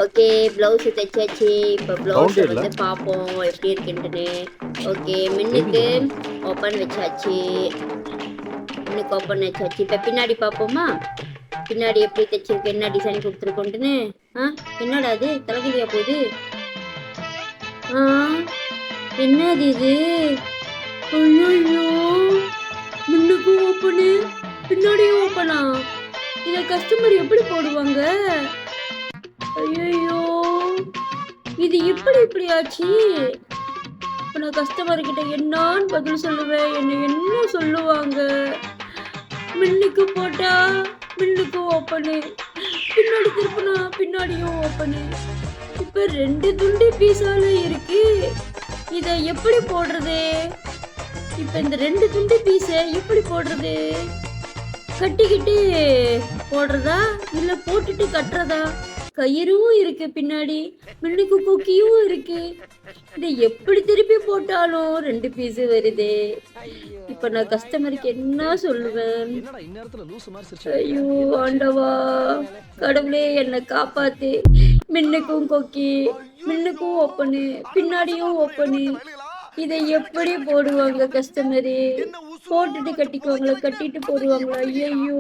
Okay, blouse தைச்சாச்சு. இப்போ blouse கவுண்டே இல்ல. வந்து பார்ப்போம் எப்படி இருக்குன்ட்டுன்னு. ஓகே, மின்னுக்கு தெரியலையே. ஓப்பன் வச்சாச்சு. மின்னுக்கு ஓப்பன் வச்சாச்சு. இப்போ பின்னாடி பார்ப்போமா? பின்னாடி எப்படி தைச்சிருக்கு, என்ன டிசைன் கொடுத்துருக்கோன்ட்டுன்னு. என்னடா அது தலைகிலியா போகுது? ஆ என்னது இது? ஐயோ, முன்னுக்கும் ஓப்பனு பின்னாடியும் ஓப்பனா? இதை கஸ்டமர் எப்படி போடுவாங்க? ஐயோ, இது எப்படி இப்படி ஆச்சு? இப்போ நான் கஸ்டமர் கிட்ட என்னான்னு பதில் சொல்லுவேன்? என்ன சொல்லுவாங்க? மின்னுக்கு போட்டா மின்னுக்கு ஓப்பனு, பின்னாடி திருப்பினா பின்னாடியும் ஓப்பனு. இப்ப 2 துண்டு பீஸால இருக்கு. இத எப்படி போடுறது? இப்ப இந்த 2 துண்டு பீஸ எப்படி போடுறது? கட்டிக்கிட்டு போடுறதா இல்ல போட்டுட்டு கட்டுறதா? கயிறும் இருக்கு பின்னாடி, மின்னுக்கு கொக்கியும் இருக்கு. இதை எப்படி திருப்பி போட்டாலும் 2 பீஸ் வருதே. இப்ப நான் கஸ்டமருக்கு என்ன சொல்லுவேன்? ஐயோ ஆண்டவா, கடவுளே என்னை காப்பாத்து. மின்னுக்கும் கொக்கி, மின்னுக்கும் ஓப்பனு, பின்னாடியும் ஓப்பனு. இதை எப்படி போடுவாங்க கஸ்டமரு? போட்டுட்டு கட்டிக்குவாங்களா, கட்டிட்டு போடுவாங்களா? ஐயோ.